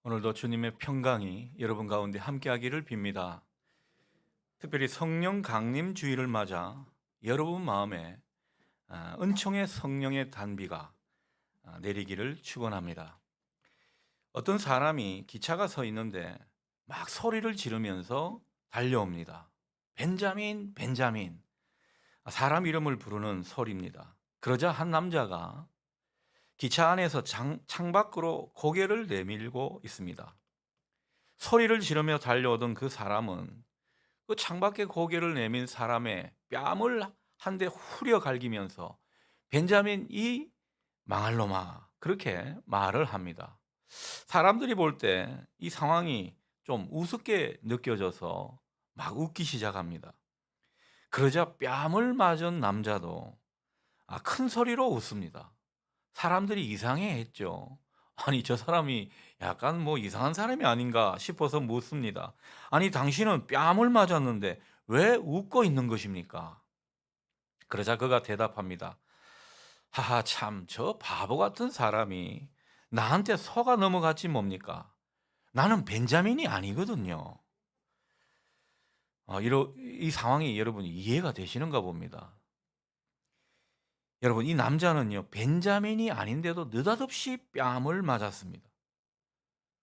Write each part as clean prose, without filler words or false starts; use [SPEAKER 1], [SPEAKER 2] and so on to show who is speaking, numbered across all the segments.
[SPEAKER 1] 오늘도 주님의 평강이 여러분 가운데 함께하기를 빕니다. 특별히 성령 강림 주일을 맞아 여러분 마음에 은총의 성령의 단비가 내리기를 축원합니다. 어떤 사람이 기차가 서 있는데 막 소리를 지르면서 달려옵니다. 벤자민, 벤자민. 사람 이름을 부르는 소리입니다. 그러자 한 남자가 기차 안에서 창밖으로 고개를 내밀고 있습니다. 소리를 지르며 달려오던 그 사람은 그 창밖에 고개를 내민 사람의 뺨을 한 대 후려 갈기면서 벤자민 이 망할 놈아 그렇게 말을 합니다. 사람들이 볼 때 이 상황이 좀 우습게 느껴져서 막 웃기 시작합니다. 그러자 뺨을 맞은 남자도 큰 소리로 웃습니다. 사람들이 이상해했죠. 아니 저 사람이 약간 뭐 이상한 사람이 아닌가 싶어서 묻습니다. 아니 당신은 뺨을 맞았는데 왜 웃고 있는 것입니까? 그러자 그가 대답합니다. 하하 참 저 바보 같은 사람이 나한테 속아 넘어갔지 뭡니까? 나는 벤자민이 아니거든요. 이 상황이 여러분 이해가 되시는가 봅니다. 여러분 이 남자는요 벤자민이 아닌데도 느닷없이 뺨을 맞았습니다.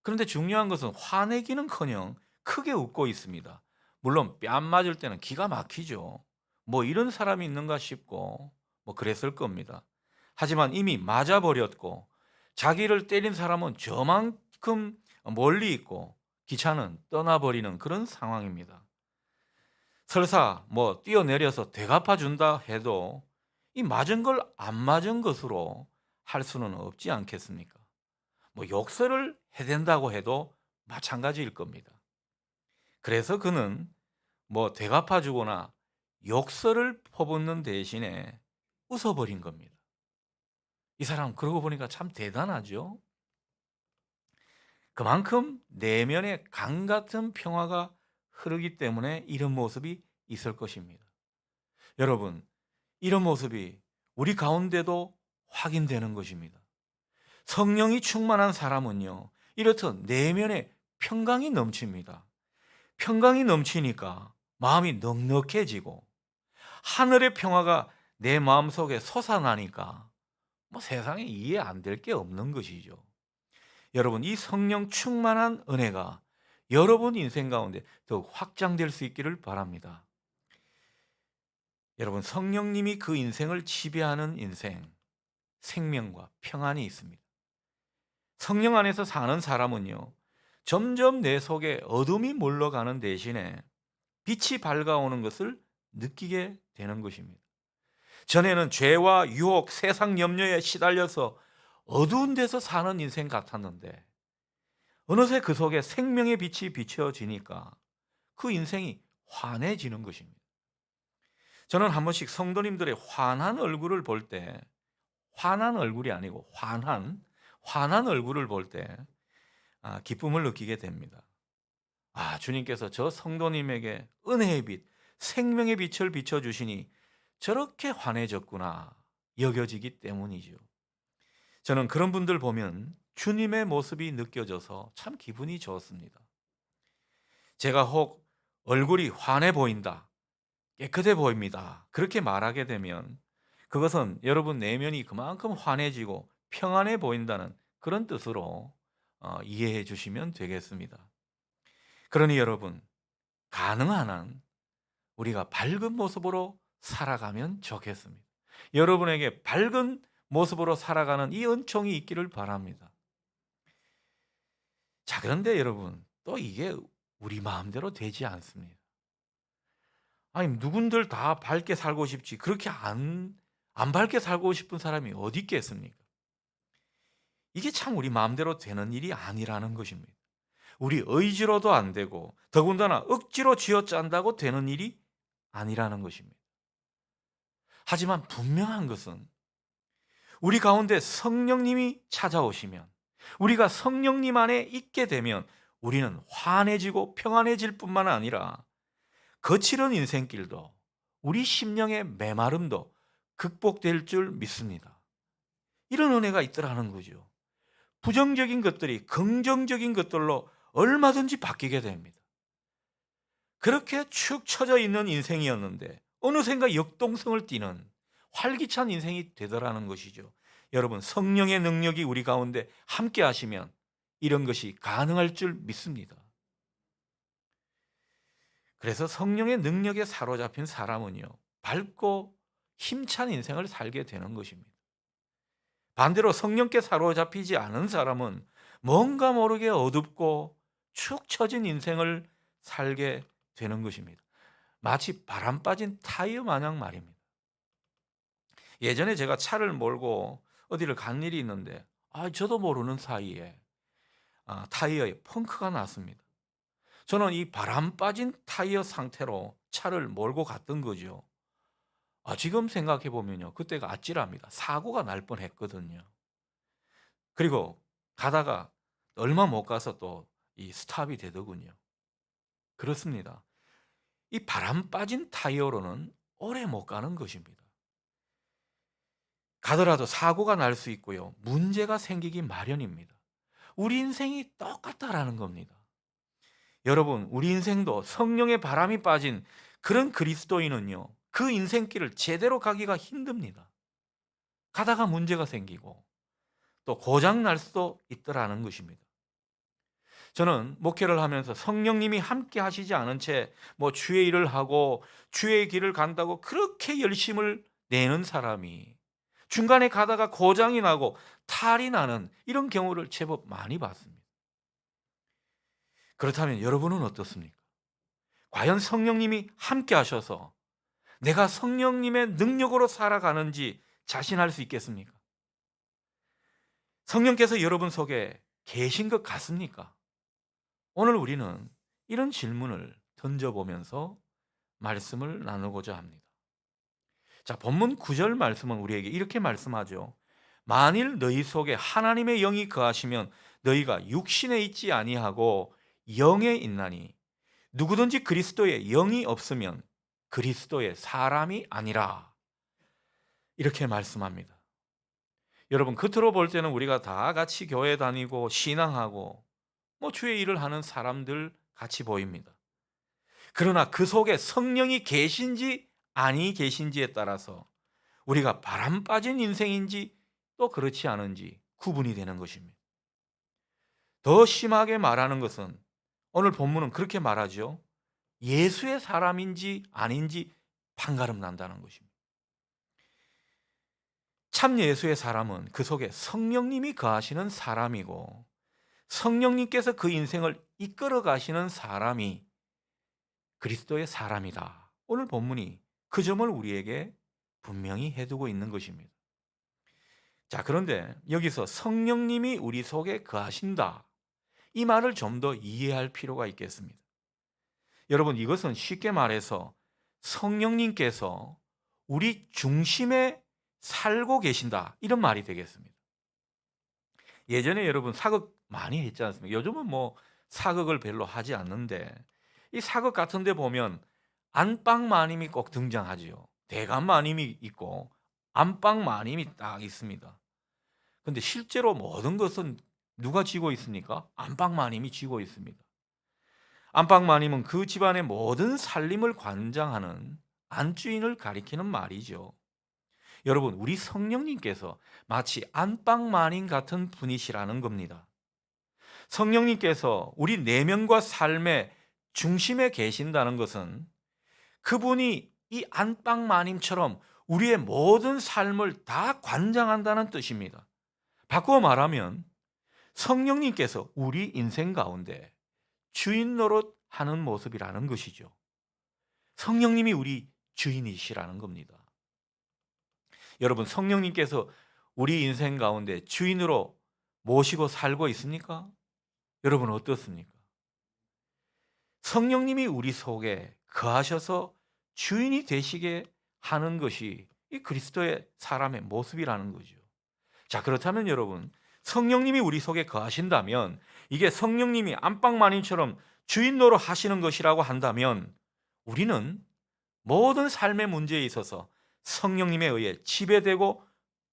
[SPEAKER 1] 그런데 중요한 것은 화내기는커녕 크게 웃고 있습니다. 물론 뺨 맞을 때는 기가 막히죠. 뭐 이런 사람이 있는가 싶고 뭐 그랬을 겁니다. 하지만 이미 맞아버렸고 자기를 때린 사람은 저만큼 멀리 있고 기차는 떠나버리는 그런 상황입니다. 설사 뭐 뛰어내려서 되갚아 준다 해도 이 맞은 걸 안 맞은 것으로 할 수는 없지 않겠습니까? 뭐 욕설을 해댄다고 해도 마찬가지일 겁니다. 그래서 그는 뭐 되갚아 주거나 욕설을 퍼붓는 대신에 웃어버린 겁니다. 이 사람 그러고 보니까 참 대단하죠. 그만큼 내면에 강 같은 평화가 흐르기 때문에 이런 모습이 있을 것입니다. 여러분, 이런 모습이 우리 가운데도 확인되는 것입니다. 성령이 충만한 사람은요, 이렇듯 내면에 평강이 넘칩니다. 평강이 넘치니까 마음이 넉넉해지고 하늘의 평화가 내 마음속에 솟아나니까 뭐 세상에 이해 안 될 게 없는 것이죠. 여러분, 이 성령 충만한 은혜가 여러분 인생 가운데 더욱 확장될 수 있기를 바랍니다. 여러분, 성령님이 그 인생을 지배하는 인생, 생명과 평안이 있습니다. 성령 안에서 사는 사람은요, 점점 내 속에 어둠이 물러가는 대신에 빛이 밝아오는 것을 느끼게 되는 것입니다. 전에는 죄와 유혹, 세상 염려에 시달려서 어두운 데서 사는 인생 같았는데 어느새 그 속에 생명의 빛이 비춰지니까 그 인생이 환해지는 것입니다. 저는 한 번씩 성도님들의 환한 얼굴을 볼 때, 환한 얼굴이 아니고 환한 얼굴을 볼 때 기쁨을 느끼게 됩니다. 주님께서 저 성도님에게 은혜의 빛, 생명의 빛을 비춰주시니 저렇게 환해졌구나 여겨지기 때문이죠. 저는 그런 분들 보면 주님의 모습이 느껴져서 참 기분이 좋습니다. 제가 혹 얼굴이 환해 보인다, 깨끗해 보입니다, 그렇게 말하게 되면 그것은 여러분 내면이 그만큼 환해지고 평안해 보인다는 그런 뜻으로 이해해 주시면 되겠습니다. 그러니 여러분, 가능한 한 우리가 밝은 모습으로 살아가면 좋겠습니다. 여러분에게 밝은 모습으로 살아가는 이 은총이 있기를 바랍니다. 자, 그런데 여러분, 또 이게 우리 마음대로 되지 않습니다. 아니, 누군들 다 밝게 살고 싶지, 그렇게 안 밝게 살고 싶은 사람이 어디 있겠습니까? 이게 참 우리 마음대로 되는 일이 아니라는 것입니다. 우리 의지로도 안 되고, 더군다나 억지로 쥐어짠다고 되는 일이 아니라는 것입니다. 하지만 분명한 것은 우리 가운데 성령님이 찾아오시면, 우리가 성령님 안에 있게 되면 우리는 환해지고 평안해질 뿐만 아니라 거칠은 인생길도 우리 심령의 메마름도 극복될 줄 믿습니다. 이런 은혜가 있더라는 거죠. 부정적인 것들이 긍정적인 것들로 얼마든지 바뀌게 됩니다. 그렇게 축 처져 있는 인생이었는데 어느샌가 역동성을 띠는 활기찬 인생이 되더라는 것이죠. 여러분, 성령의 능력이 우리 가운데 함께 하시면 이런 것이 가능할 줄 믿습니다. 그래서 성령의 능력에 사로잡힌 사람은요, 밝고 힘찬 인생을 살게 되는 것입니다. 반대로 성령께 사로잡히지 않은 사람은 뭔가 모르게 어둡고 축 처진 인생을 살게 되는 것입니다. 마치 바람 빠진 타이어 마냥 말입니다. 예전에 제가 차를 몰고 어디를 간 일이 있는데 저도 모르는 사이에 타이어에 펑크가 났습니다. 저는 이 바람 빠진 타이어 상태로 차를 몰고 갔던 거죠. 지금 생각해 보면요, 그때가 아찔합니다. 사고가 날 뻔했거든요. 그리고 가다가 얼마 못 가서 또 이 스탑이 되더군요. 그렇습니다. 이 바람 빠진 타이어로는 오래 못 가는 것입니다. 가더라도 사고가 날 수 있고요, 문제가 생기기 마련입니다. 우리 인생이 똑같다라는 겁니다. 여러분, 우리 인생도 성령의 바람이 빠진 그런 그리스도인은요, 그 인생길을 제대로 가기가 힘듭니다. 가다가 문제가 생기고 또 고장 날 수도 있더라는 것입니다. 저는 목회를 하면서 성령님이 함께 하시지 않은 채 주의 일을 하고 주의 길을 간다고 그렇게 열심을 내는 사람이 중간에 가다가 고장이 나고 탈이 나는 이런 경우를 제법 많이 봤습니다. 그렇다면 여러분은 어떻습니까? 과연 성령님이 함께 하셔서 내가 성령님의 능력으로 살아가는지 자신할 수 있겠습니까? 성령께서 여러분 속에 계신 것 같습니까? 오늘 우리는 이런 질문을 던져보면서 말씀을 나누고자 합니다. 자, 본문 9절 말씀은 우리에게 이렇게 말씀하죠. 만일 너희 속에 하나님의 영이 거하시면 너희가 육신에 있지 아니하고 영에 있나니 누구든지 그리스도의 영이 없으면 그리스도의 사람이 아니라. 이렇게 말씀합니다. 여러분, 겉으로 볼 때는 우리가 다 같이 교회 다니고 신앙하고 주의 일을 하는 사람들 같이 보입니다. 그러나 그 속에 성령이 계신지 아니 계신지에 따라서 우리가 바람 빠진 인생인지 또 그렇지 않은지 구분이 되는 것입니다. 더 심하게 말하는 것은 오늘 본문은 그렇게 말하죠. 예수의 사람인지 아닌지 판가름 난다는 것입니다. 참 예수의 사람은 그 속에 성령님이 거하시는 사람이고 성령님께서 그 인생을 이끌어 가시는 사람이 그리스도의 사람이다. 오늘 본문이 그 점을 우리에게 분명히 해두고 있는 것입니다. 자, 그런데 여기서 성령님이 우리 속에 거하신다, 이 말을 좀 더 이해할 필요가 있겠습니다. 여러분, 이것은 쉽게 말해서 성령님께서 우리 중심에 살고 계신다, 이런 말이 되겠습니다. 예전에 여러분 사극 많이 했지 않습니까? 요즘은 사극을 별로 하지 않는데 이 사극 같은 데 보면 안방 마님이 꼭 등장하지요. 대감 마님이 있고 안방 마님이 딱 있습니다. 근데 실제로 모든 것은 누가 쥐고 있습니까? 안방 마님이 쥐고 있습니다. 안방 마님은 그 집안의 모든 살림을 관장하는 안주인을 가리키는 말이죠. 여러분, 우리 성령님께서 마치 안방 마님 같은 분이시라는 겁니다. 성령님께서 우리 내면과 삶의 중심에 계신다는 것은 그분이 이 안방 마님처럼 우리의 모든 삶을 다 관장한다는 뜻입니다. 바꾸어 말하면 성령님께서 우리 인생 가운데 주인 노릇 하는 모습이라는 것이죠. 성령님이 우리 주인이시라는 겁니다. 여러분, 성령님께서 우리 인생 가운데 주인으로 모시고 살고 있습니까? 여러분, 어떻습니까? 성령님이 우리 속에 거하셔서 주인이 되시게 하는 것이 이 그리스도의 사람의 모습이라는 거죠. 자, 그렇다면 여러분, 성령님이 우리 속에 거하신다면 이게 성령님이 안방마님처럼 주인 노릇 하시는 것이라고 한다면 우리는 모든 삶의 문제에 있어서 성령님에 의해 지배되고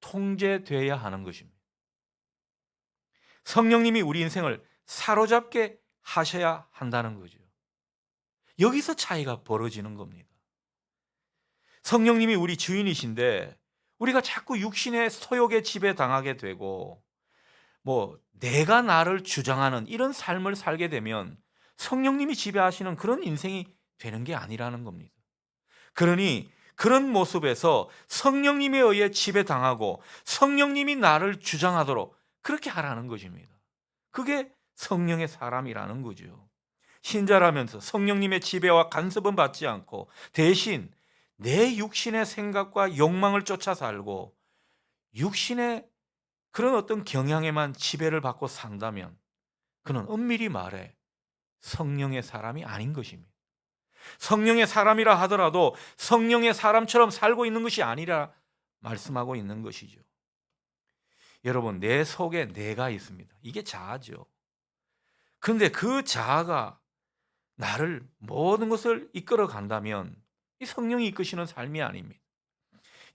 [SPEAKER 1] 통제되어야 하는 것입니다. 성령님이 우리 인생을 사로잡게 하셔야 한다는 거죠. 여기서 차이가 벌어지는 겁니다. 성령님이 우리 주인이신데 우리가 자꾸 육신의 소욕에 지배당하게 되고 내가 나를 주장하는 이런 삶을 살게 되면 성령님이 지배하시는 그런 인생이 되는 게 아니라는 겁니다. 그러니 그런 모습에서 성령님에 의해 지배당하고 성령님이 나를 주장하도록 그렇게 하라는 것입니다. 그게 성령의 사람이라는 거죠. 신자라면서 성령님의 지배와 간섭은 받지 않고 대신 내 육신의 생각과 욕망을 쫓아 살고 육신의 그런 어떤 경향에만 지배를 받고 산다면 그는 엄밀히 말해 성령의 사람이 아닌 것입니다. 성령의 사람이라 하더라도 성령의 사람처럼 살고 있는 것이 아니라 말씀하고 있는 것이죠. 여러분, 내 속에 내가 있습니다. 이게 자아죠. 그런데 그 자아가 나를 모든 것을 이끌어 간다면 이 성령이 이끄시는 삶이 아닙니다.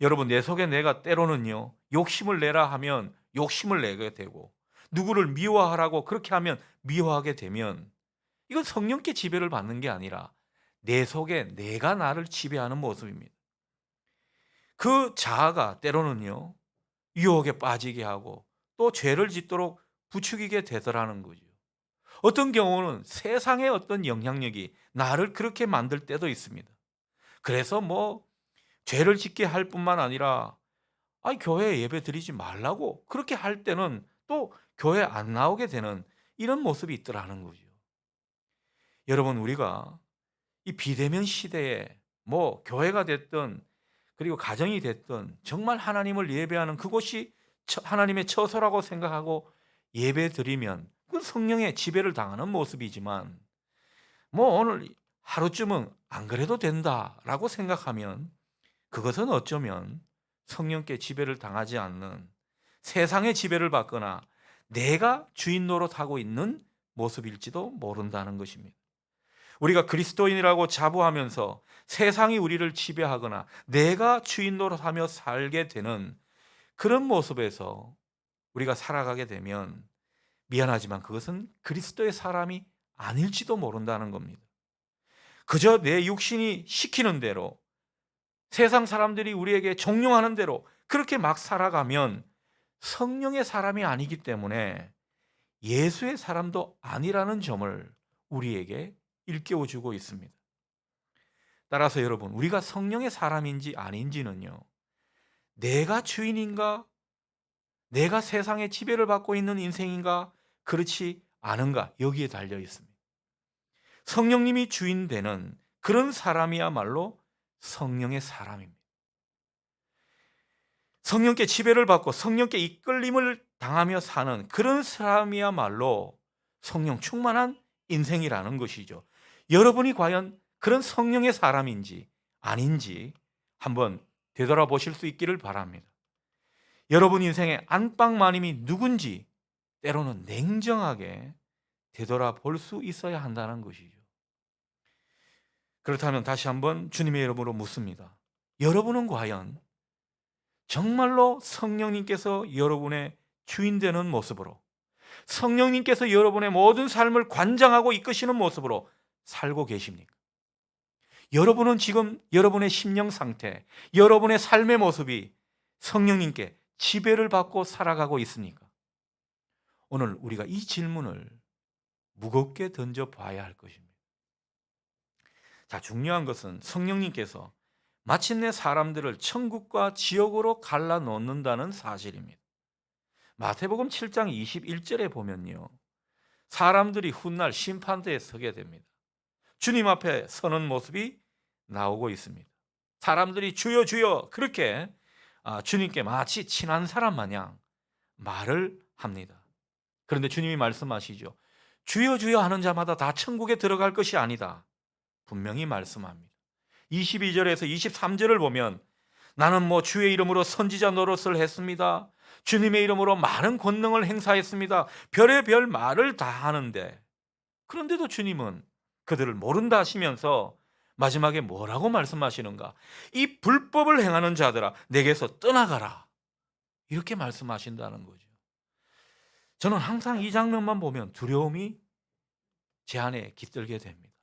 [SPEAKER 1] 여러분, 내 속에 내가 때로는요, 욕심을 내라 하면 욕심을 내게 되고 누구를 미워하라고 그렇게 하면 미워하게 되면 이건 성령께 지배를 받는 게 아니라 내 속에 내가 나를 지배하는 모습입니다. 그 자아가 때로는요, 유혹에 빠지게 하고 또 죄를 짓도록 부추기게 되더라는 거죠. 어떤 경우는 세상의 어떤 영향력이 나를 그렇게 만들 때도 있습니다. 그래서 죄를 짓게 할 뿐만 아니라 교회에 예배 드리지 말라고 그렇게 할 때는 또 교회 안 나오게 되는 이런 모습이 있더라는 거죠. 여러분, 우리가 이 비대면 시대에 교회가 됐든 그리고 가정이 됐든 정말 하나님을 예배하는 그곳이 하나님의 처소라고 생각하고 예배 드리면 그건 성령의 지배를 당하는 모습이지만 오늘 하루쯤은 안 그래도 된다라고 생각하면 그것은 어쩌면 성령께 지배를 당하지 않는 세상의 지배를 받거나 내가 주인 노릇하고 있는 모습일지도 모른다는 것입니다. 우리가 그리스도인이라고 자부하면서 세상이 우리를 지배하거나 내가 주인 노릇하며 살게 되는 그런 모습에서 우리가 살아가게 되면 미안하지만 그것은 그리스도의 사람이 아닐지도 모른다는 겁니다. 그저 내 육신이 시키는 대로 세상 사람들이 우리에게 종용하는 대로 그렇게 막 살아가면 성령의 사람이 아니기 때문에 예수의 사람도 아니라는 점을 우리에게 일깨워주고 있습니다. 따라서 여러분, 우리가 성령의 사람인지 아닌지는요, 내가 주인인가? 내가 세상의 지배를 받고 있는 인생인가? 그렇지 않은가? 여기에 달려 있습니다. 성령님이 주인 되는 그런 사람이야말로 성령의 사람입니다. 성령께 지배를 받고 성령께 이끌림을 당하며 사는 그런 사람이야말로 성령 충만한 인생이라는 것이죠. 여러분이 과연 그런 성령의 사람인지 아닌지 한번 되돌아보실 수 있기를 바랍니다. 여러분 인생의 안방마님이 누군지 때로는 냉정하게 되돌아볼 수 있어야 한다는 것이죠. 그렇다면 다시 한번 주님의 이름으로 묻습니다. 여러분은 과연 정말로 성령님께서 여러분의 주인 되는 모습으로, 성령님께서 여러분의 모든 삶을 관장하고 이끄시는 모습으로 살고 계십니까? 여러분은 지금 여러분의 심령 상태, 여러분의 삶의 모습이 성령님께 지배를 받고 살아가고 있습니까? 오늘 우리가 이 질문을 무겁게 던져 봐야 할 것입니다. 자, 중요한 것은 성령님께서 마침내 사람들을 천국과 지옥으로 갈라놓는다는 사실입니다. 마태복음 7장 21절에 보면요, 사람들이 훗날 심판대에 서게 됩니다. 주님 앞에 서는 모습이 나오고 있습니다. 사람들이 주여 주여 그렇게 주님께 마치 친한 사람 마냥 말을 합니다. 그런데 주님이 말씀하시죠. 주여 주여 하는 자마다 다 천국에 들어갈 것이 아니다. 분명히 말씀합니다. 22절에서 23절을 보면 나는 주의 이름으로 선지자 노릇을 했습니다. 주님의 이름으로 많은 권능을 행사했습니다. 별의별 말을 다 하는데 그런데도 주님은 그들을 모른다 하시면서 마지막에 뭐라고 말씀하시는가? 이 불법을 행하는 자들아 내게서 떠나가라. 이렇게 말씀하신다는 거죠. 저는 항상 이 장면만 보면 두려움이 제 안에 깃들게 됩니다.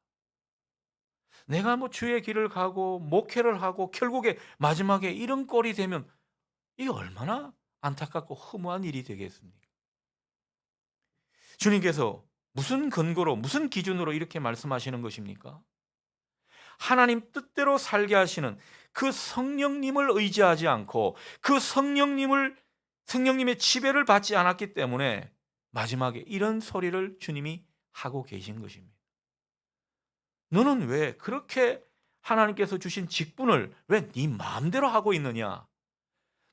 [SPEAKER 1] 내가 뭐 주의 길을 가고 목회를 하고 결국에 마지막에 이런 꼴이 되면 이게 얼마나 안타깝고 허무한 일이 되겠습니까? 주님께서 무슨 근거로 무슨 기준으로 이렇게 말씀하시는 것입니까? 하나님 뜻대로 살게 하시는 그 성령님을 의지하지 않고 그 성령님의 지배를 받지 않았기 때문에 마지막에 이런 소리를 주님이 하고 계신 것입니다. 너는 왜 그렇게 하나님께서 주신 직분을 왜 네 마음대로 하고 있느냐?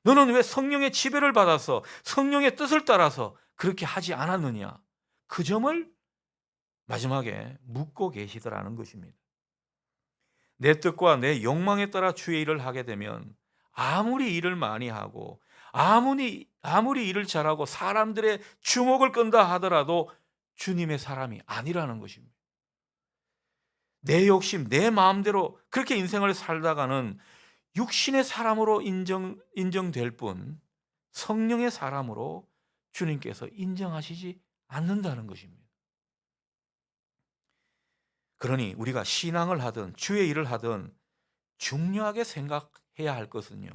[SPEAKER 1] 너는 왜 성령의 지배를 받아서 성령의 뜻을 따라서 그렇게 하지 않았느냐? 그 점을 마지막에 묻고 계시더라는 것입니다. 내 뜻과 내 욕망에 따라 주의 일을 하게 되면 아무리 일을 많이 하고 아무리 일을 잘하고 사람들의 주목을 끈다 하더라도 주님의 사람이 아니라는 것입니다. 내 욕심, 내 마음대로 그렇게 인생을 살다가는 육신의 사람으로 인정될 뿐 성령의 사람으로 주님께서 인정하시지 않는다는 것입니다. 그러니 우리가 신앙을 하든 주의 일을 하든 중요하게 생각해야 할 것은요,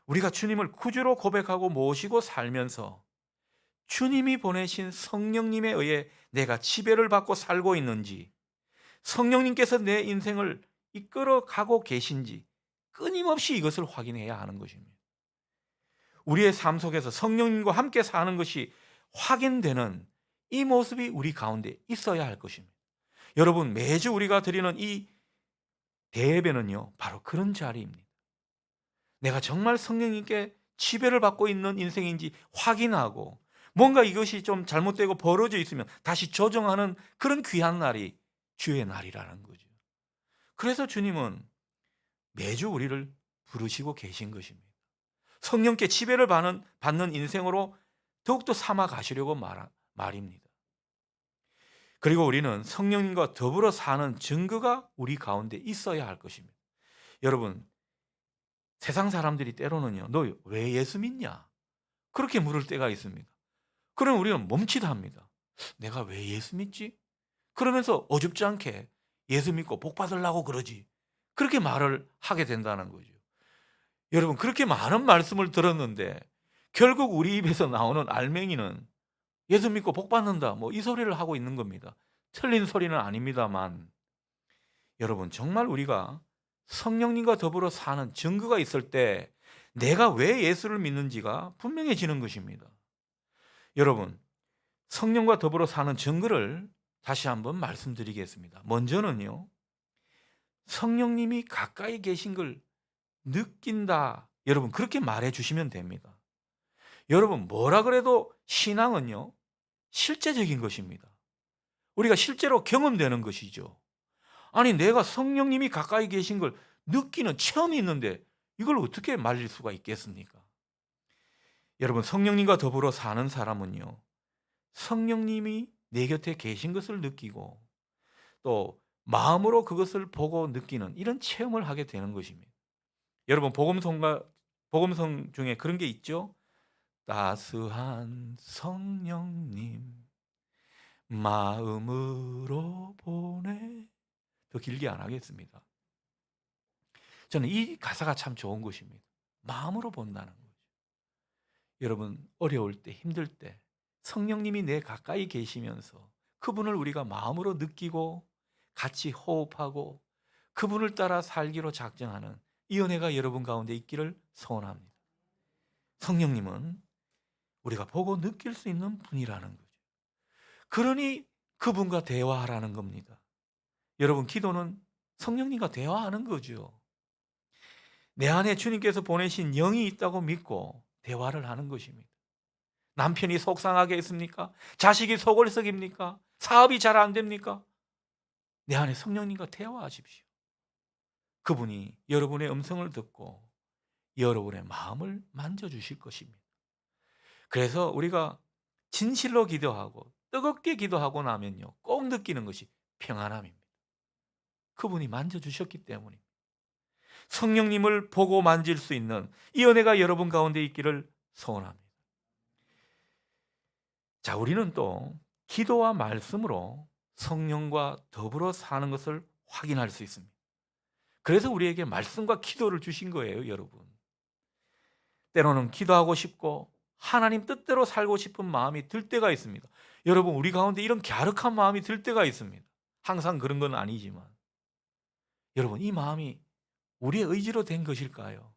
[SPEAKER 1] 우리가 주님을 구주로 고백하고 모시고 살면서 주님이 보내신 성령님에 의해 내가 지배를 받고 살고 있는지, 성령님께서 내 인생을 이끌어 가고 계신지 끊임없이 이것을 확인해야 하는 것입니다. 우리의 삶 속에서 성령님과 함께 사는 것이 확인되는 이 모습이 우리 가운데 있어야 할 것입니다. 여러분, 매주 우리가 드리는 이 대예배는요, 바로 그런 자리입니다. 내가 정말 성령님께 지배를 받고 있는 인생인지 확인하고 뭔가 이것이 좀 잘못되고 벌어져 있으면 다시 조정하는 그런 귀한 날이 주의 날이라는 거죠. 그래서 주님은 매주 우리를 부르시고 계신 것입니다. 성령께 지배를 받는 인생으로 더욱더 삼아 가시려고 말입니다. 그리고 우리는 성령님과 더불어 사는 증거가 우리 가운데 있어야 할 것입니다. 여러분, 세상 사람들이 때로는요, 너 왜 예수 믿냐? 그렇게 물을 때가 있습니다. 그럼 우리는 멈칫합니다. 내가 왜 예수 믿지? 그러면서 어줍지 않게 예수 믿고 복 받으려고 그러지. 그렇게 말을 하게 된다는 거죠. 여러분, 그렇게 많은 말씀을 들었는데 결국 우리 입에서 나오는 알맹이는 예수 믿고 복 받는다, 뭐 이 소리를 하고 있는 겁니다. 틀린 소리는 아닙니다만, 여러분, 정말 우리가 성령님과 더불어 사는 증거가 있을 때 내가 왜 예수를 믿는지가 분명해지는 것입니다. 여러분, 성령과 더불어 사는 증거를 다시 한번 말씀드리겠습니다. 먼저는요, 성령님이 가까이 계신 걸 느낀다. 여러분, 그렇게 말해 주시면 됩니다. 여러분, 뭐라 그래도 신앙은요, 실제적인 것입니다. 우리가 실제로 경험되는 것이죠. 아니, 내가 성령님이 가까이 계신 걸 느끼는 체험이 있는데 이걸 어떻게 말릴 수가 있겠습니까? 여러분, 성령님과 더불어 사는 사람은요, 성령님이 내 곁에 계신 것을 느끼고 또 마음으로 그것을 보고 느끼는 이런 체험을 하게 되는 것입니다. 여러분, 복음성 중에 그런 게 있죠. 따스한 성령님 마음으로 보내. 더 길게 안 하겠습니다. 저는 이 가사가 참 좋은 것입니다. 마음으로 본다는 거죠. 여러분, 어려울 때, 힘들 때 성령님이 내 가까이 계시면서 그분을 우리가 마음으로 느끼고 같이 호흡하고 그분을 따라 살기로 작정하는 이 은혜가 여러분 가운데 있기를 소원합니다. 성령님은 우리가 보고 느낄 수 있는 분이라는 거죠. 그러니 그분과 대화하라는 겁니다. 여러분, 기도는 성령님과 대화하는 거죠. 내 안에 주님께서 보내신 영이 있다고 믿고 대화를 하는 것입니다. 남편이 속상하게 했습니까? 자식이 속을 썩입니까? 사업이 잘 안 됩니까? 내 안에 성령님과 대화하십시오. 그분이 여러분의 음성을 듣고 여러분의 마음을 만져주실 것입니다. 그래서 우리가 진실로 기도하고 뜨겁게 기도하고 나면요, 꼭 느끼는 것이 평안함입니다. 그분이 만져주셨기 때문입니다. 성령님을 보고 만질 수 있는 이 은혜가 여러분 가운데 있기를 소원합니다. 자, 우리는 또 기도와 말씀으로 성령과 더불어 사는 것을 확인할 수 있습니다. 그래서 우리에게 말씀과 기도를 주신 거예요, 여러분. 때로는 기도하고 싶고 하나님 뜻대로 살고 싶은 마음이 들 때가 있습니다. 여러분, 우리 가운데 이런 갸륵한 마음이 들 때가 있습니다. 항상 그런 건 아니지만, 여러분, 이 마음이 우리의 의지로 된 것일까요?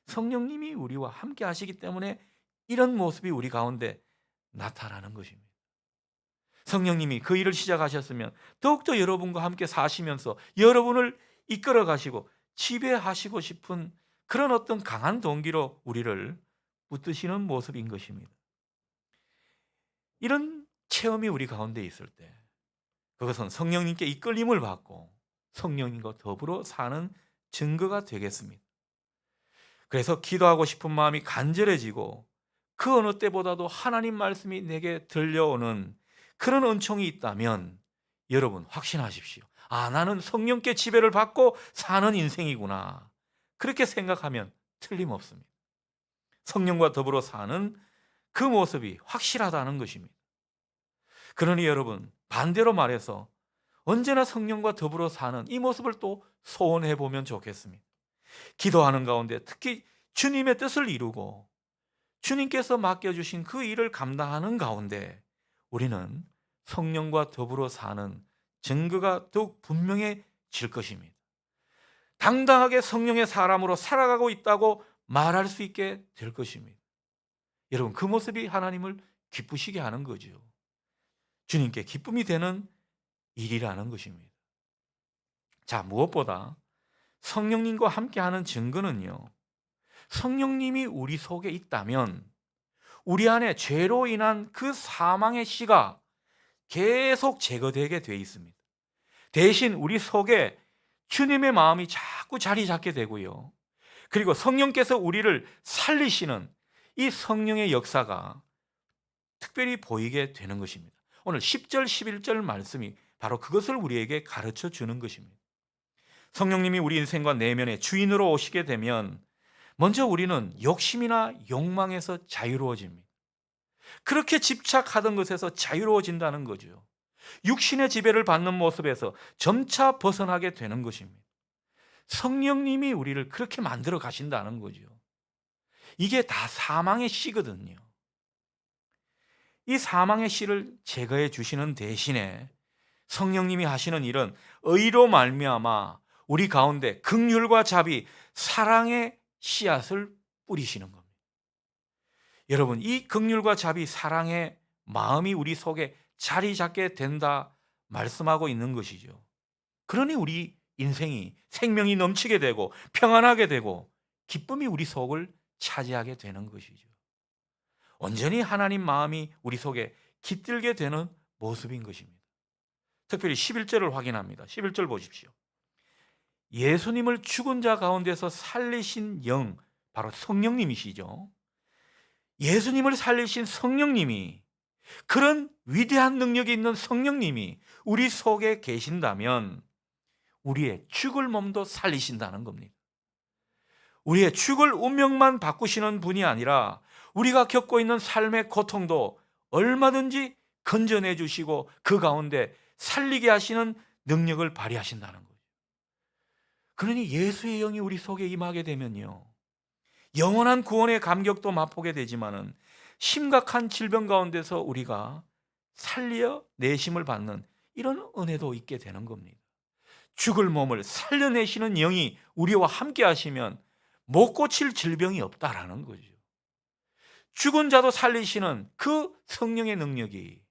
[SPEAKER 1] 성령님이 우리와 함께 하시기 때문에 이런 모습이 우리 가운데 나타나는 것입니다. 성령님이 그 일을 시작하셨으면 더욱더 여러분과 함께 사시면서 여러분을 이끌어 가시고 지배하시고 싶은 그런 어떤 강한 동기로 우리를 붙드시는 모습인 것입니다. 이런 체험이 우리 가운데 있을 때 그것은 성령님께 이끌림을 받고 성령님과 더불어 사는 증거가 되겠습니다. 그래서 기도하고 싶은 마음이 간절해지고 그 어느 때보다도 하나님 말씀이 내게 들려오는 그런 은총이 있다면 여러분 확신하십시오. 아, 나는 성령께 지배를 받고 사는 인생이구나. 그렇게 생각하면 틀림없습니다. 성령과 더불어 사는 그 모습이 확실하다는 것입니다. 그러니 여러분, 반대로 말해서 언제나 성령과 더불어 사는 이 모습을 또 소원해 보면 좋겠습니다. 기도하는 가운데 특히 주님의 뜻을 이루고 주님께서 맡겨주신 그 일을 감당하는 가운데 우리는 성령과 더불어 사는 증거가 더욱 분명해질 것입니다. 당당하게 성령의 사람으로 살아가고 있다고 말할 수 있게 될 것입니다. 여러분, 그 모습이 하나님을 기쁘시게 하는 거죠. 주님께 기쁨이 되는 일이라는 것입니다. 자, 무엇보다 성령님과 함께하는 증거는요, 성령님이 우리 속에 있다면 우리 안에 죄로 인한 그 사망의 씨가 계속 제거되게 돼 있습니다. 대신 우리 속에 주님의 마음이 자꾸 자리 잡게 되고요, 그리고 성령께서 우리를 살리시는 이 성령의 역사가 특별히 보이게 되는 것입니다. 오늘 10절 11절 말씀이 바로 그것을 우리에게 가르쳐 주는 것입니다. 성령님이 우리 인생과 내면의 주인으로 오시게 되면 먼저 우리는 욕심이나 욕망에서 자유로워집니다. 그렇게 집착하던 것에서 자유로워진다는 거죠. 육신의 지배를 받는 모습에서 점차 벗어나게 되는 것입니다. 성령님이 우리를 그렇게 만들어 가신다는 거죠. 이게 다 사망의 씨거든요. 이 사망의 씨를 제거해 주시는 대신에 성령님이 하시는 일은 의로 말미암아 우리 가운데 긍휼과 자비, 사랑의 씨앗을 뿌리시는 겁니다. 여러분, 이 긍휼과 자비, 사랑의 마음이 우리 속에 자리 잡게 된다 말씀하고 있는 것이죠. 그러니 우리 인생이 생명이 넘치게 되고 평안하게 되고 기쁨이 우리 속을 차지하게 되는 것이죠. 온전히 하나님 마음이 우리 속에 깃들게 되는 모습인 것입니다. 특별히 11절을 확인합니다. 11절 보십시오. 예수님을 죽은 자 가운데서 살리신 영, 바로 성령님이시죠. 예수님을 살리신 성령님이, 그런 위대한 능력이 있는 성령님이 우리 속에 계신다면 우리의 죽을 몸도 살리신다는 겁니다. 우리의 죽을 운명만 바꾸시는 분이 아니라 우리가 겪고 있는 삶의 고통도 얼마든지 건져내 주시고 그 가운데 살리게 하시는 능력을 발휘하신다는 거죠. 그러니 예수의 영이 우리 속에 임하게 되면요, 영원한 구원의 감격도 맛보게 되지만은 심각한 질병 가운데서 우리가 살려 내심을 받는 이런 은혜도 있게 되는 겁니다. 죽을 몸을 살려내시는 영이 우리와 함께 하시면 못 고칠 질병이 없다라는 거죠. 죽은 자도 살리시는 그 성령의 능력이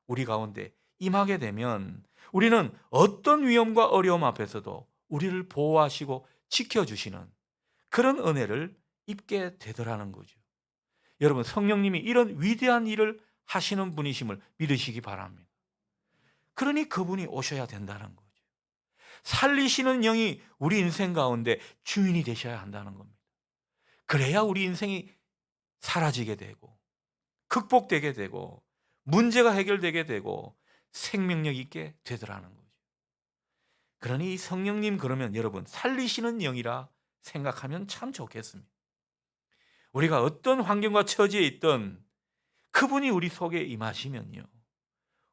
[SPEAKER 1] 우리 가운데 임하게 되면 우리는 어떤 위험과 어려움 앞에서도 우리를 보호하시고 지켜주시는 그런 은혜를 입게 되더라는 거죠. 여러분, 성령님이 이런 위대한 일을 하시는 분이심을 믿으시기 바랍니다. 그러니 그분이 오셔야 된다는 거죠. 살리시는 영이 우리 인생 가운데 주인이 되셔야 한다는 겁니다. 그래야 우리 인생이 사라지게 되고 극복되게 되고 문제가 해결되게 되고 생명력 있게 되더라는 거죠. 그러니 이 성령님, 그러면 여러분 살리시는 영이라 생각하면 참 좋겠습니다. 우리가 어떤 환경과 처지에 있든 그분이 우리 속에 임하시면요,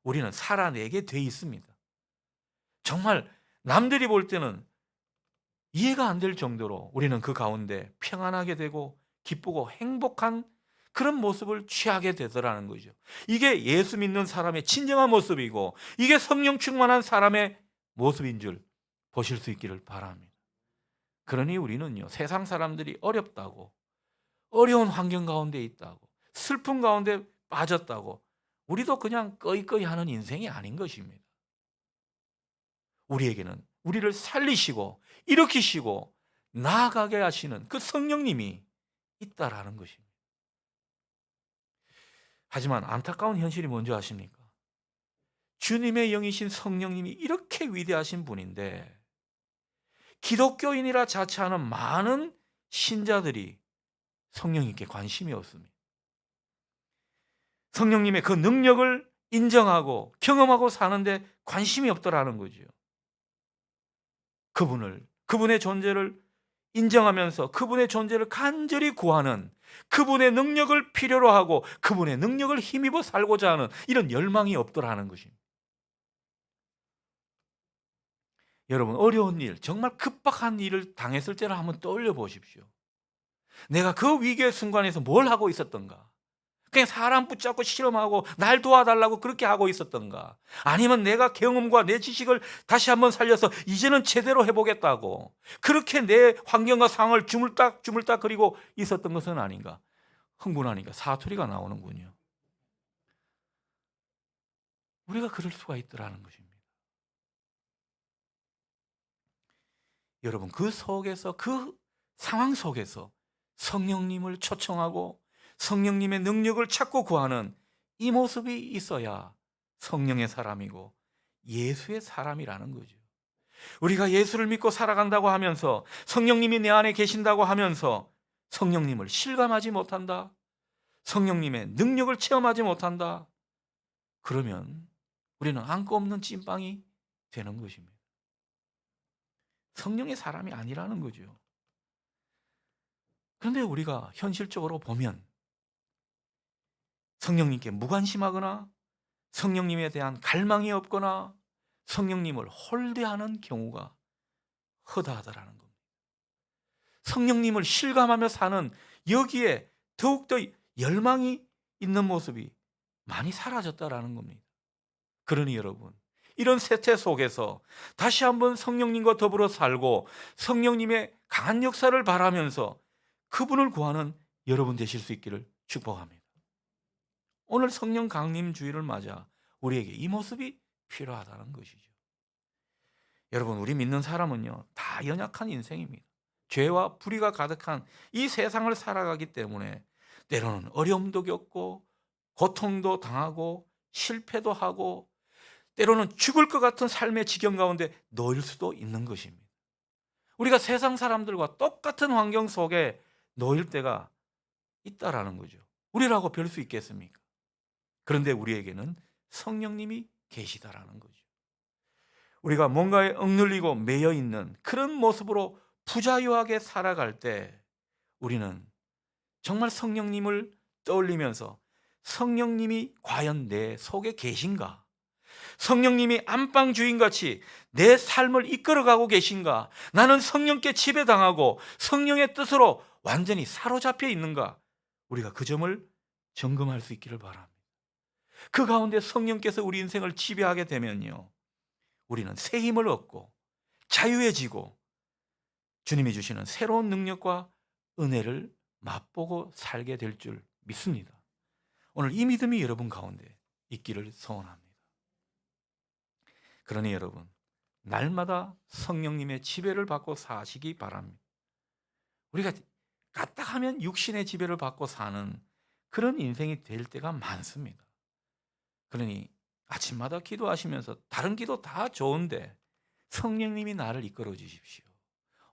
[SPEAKER 1] 우리는 살아내게 돼 있습니다. 정말 남들이 볼 때는 이해가 안 될 정도로 우리는 그 가운데 평안하게 되고 기쁘고 행복한 그런 모습을 취하게 되더라는 거죠. 이게 예수 믿는 사람의 진정한 모습이고, 이게 성령 충만한 사람의 모습인 줄 보실 수 있기를 바랍니다. 그러니 우리는요, 세상 사람들이 어렵다고, 어려운 환경 가운데 있다고, 슬픔 가운데 빠졌다고 우리도 그냥 꺼이꺼이 하는 인생이 아닌 것입니다. 우리에게는 우리를 살리시고 일으키시고 나아가게 하시는 그 성령님이 있다라는 것입니다. 하지만 안타까운 현실이 뭔지 아십니까? 주님의 영이신 성령님이 이렇게 위대하신 분인데, 기독교인이라 자처하는 많은 신자들이 성령님께 관심이 없습니다. 성령님의 그 능력을 인정하고 경험하고 사는데 관심이 없더라는 거죠. 그분의 존재를 인정하면서 그분의 존재를 간절히 구하는, 그분의 능력을 필요로 하고 그분의 능력을 힘입어 살고자 하는 이런 열망이 없더라는 것입니다. 여러분, 어려운 일, 정말 급박한 일을 당했을 때를 한번 떠올려 보십시오. 내가 그 위기의 순간에서 뭘 하고 있었던가? 그냥 사람 붙잡고 실험하고 날 도와달라고 그렇게 하고 있었던가? 아니면 내가 경험과 내 지식을 다시 한번 살려서 이제는 제대로 해보겠다고 그렇게 내 환경과 상황을 주물딱 그리고 있었던 것은 아닌가? 흥분하니까 사투리가 나오는군요. 우리가 그럴 수가 있더라는 것입니다. 여러분, 그 속에서, 그 상황 속에서 성령님을 초청하고 성령님의 능력을 찾고 구하는 이 모습이 있어야 성령의 사람이고 예수의 사람이라는 거죠. 우리가 예수를 믿고 살아간다고 하면서, 성령님이 내 안에 계신다고 하면서 성령님을 실감하지 못한다, 성령님의 능력을 체험하지 못한다, 그러면 우리는 안고 없는 찐빵이 되는 것입니다. 성령의 사람이 아니라는 거죠. 그런데 우리가 현실적으로 보면 성령님께 무관심하거나 성령님에 대한 갈망이 없거나 성령님을 홀대하는 경우가 허다하다라는 겁니다. 성령님을 실감하며 사는, 여기에 더욱더 열망이 있는 모습이 많이 사라졌다라는 겁니다. 그러니 여러분, 이런 세태 속에서 다시 한번 성령님과 더불어 살고 성령님의 강한 역사를 바라면서 그분을 구하는 여러분 되실 수 있기를 축복합니다. 오늘 성령 강림 주일을 맞아 우리에게 이 모습이 필요하다는 것이죠. 여러분, 우리 믿는 사람은요, 다 연약한 인생입니다. 죄와 불의가 가득한 이 세상을 살아가기 때문에 때로는 어려움도 겪고 고통도 당하고 실패도 하고 때로는 죽을 것 같은 삶의 지경 가운데 놓일 수도 있는 것입니다. 우리가 세상 사람들과 똑같은 환경 속에 놓일 때가 있다라는 거죠. 우리라고 별 수 있겠습니까? 그런데 우리에게는 성령님이 계시다라는 거죠. 우리가 뭔가에 억눌리고 매여 있는 그런 모습으로 부자유하게 살아갈 때 우리는 정말 성령님을 떠올리면서 성령님이 과연 내 속에 계신가? 성령님이 안방 주인같이 내 삶을 이끌어가고 계신가? 나는 성령께 지배당하고 성령의 뜻으로 완전히 사로잡혀 있는가? 우리가 그 점을 점검할 수 있기를 바랍니다. 그 가운데 성령께서 우리 인생을 지배하게 되면요, 우리는 새 힘을 얻고 자유해지고 주님이 주시는 새로운 능력과 은혜를 맛보고 살게 될 줄 믿습니다. 오늘 이 믿음이 여러분 가운데 있기를 소원합니다. 그러니 여러분, 날마다 성령님의 지배를 받고 사시기 바랍니다. 우리가 까딱하면 육신의 지배를 받고 사는 그런 인생이 될 때가 많습니다. 그러니 아침마다 기도하시면서 다른 기도 다 좋은데 성령님이 나를 이끌어 주십시오.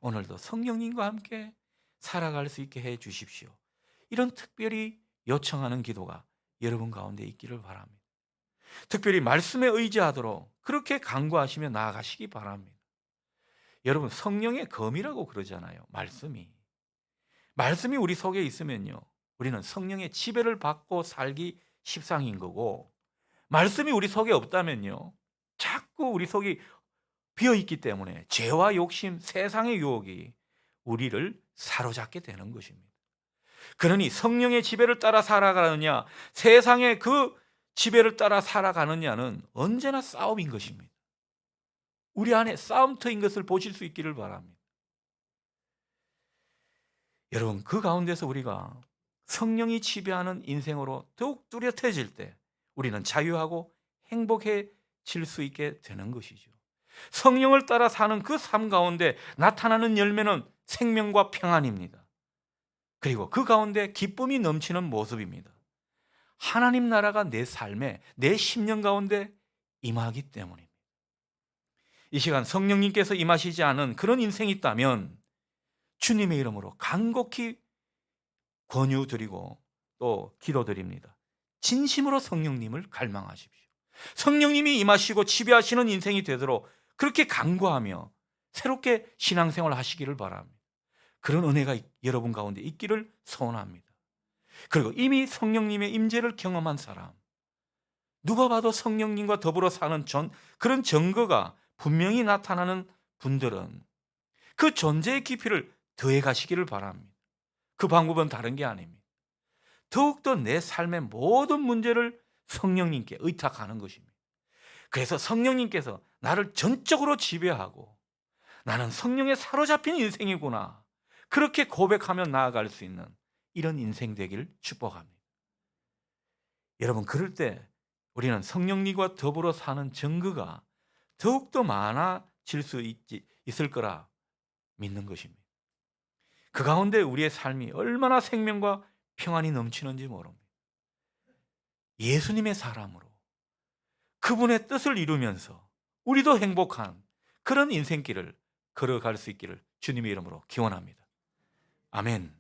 [SPEAKER 1] 오늘도 성령님과 함께 살아갈 수 있게 해 주십시오. 이런 특별히 요청하는 기도가 여러분 가운데 있기를 바랍니다. 특별히 말씀에 의지하도록 그렇게 간구하시며 나아가시기 바랍니다. 여러분, 성령의 검이라고 그러잖아요. 말씀이 우리 속에 있으면요, 우리는 성령의 지배를 받고 살기 십상인 거고, 말씀이 우리 속에 없다면요, 자꾸 우리 속이 비어 있기 때문에 죄와 욕심, 세상의 유혹이 우리를 사로잡게 되는 것입니다. 그러니 성령의 지배를 따라 살아가느냐, 세상의 그 지배를 따라 살아가느냐는 언제나 싸움인 것입니다. 우리 안에 싸움터인 것을 보실 수 있기를 바랍니다. 여러분, 그 가운데서 우리가 성령이 지배하는 인생으로 더욱 뚜렷해질 때 우리는 자유하고 행복해질 수 있게 되는 것이죠. 성령을 따라 사는 그 삶 가운데 나타나는 열매는 생명과 평안입니다. 그리고 그 가운데 기쁨이 넘치는 모습입니다. 하나님 나라가 내 삶에, 내 심령 가운데 임하기 때문입니다. 이 시간 성령님께서 임하시지 않은 그런 인생이 있다면 주님의 이름으로 간곡히 권유드리고 또 기도드립니다. 진심으로 성령님을 갈망하십시오. 성령님이 임하시고 지배하시는 인생이 되도록 그렇게 간구하며 새롭게 신앙생활 하시기를 바랍니다. 그런 은혜가 여러분 가운데 있기를 소원합니다. 그리고 이미 성령님의 임재를 경험한 사람, 누가 봐도 성령님과 더불어 사는 그런 증거가 분명히 나타나는 분들은 그 존재의 깊이를 더해 가시기를 바랍니다. 그 방법은 다른 게 아닙니다. 더욱더 내 삶의 모든 문제를 성령님께 의탁하는 것입니다. 그래서 성령님께서 나를 전적으로 지배하고 나는 성령에 사로잡힌 인생이구나, 그렇게 고백하며 나아갈 수 있는 이런 인생 되기를 축복합니다. 여러분, 그럴 때 우리는 성령님과 더불어 사는 증거가 더욱더 많아질 수 있을 거라 믿는 것입니다. 그 가운데 우리의 삶이 얼마나 생명과 평안이 넘치는지 모릅니다. 예수님의 사람으로 그분의 뜻을 이루면서 우리도 행복한 그런 인생길을 걸어갈 수 있기를 주님의 이름으로 기원합니다. 아멘.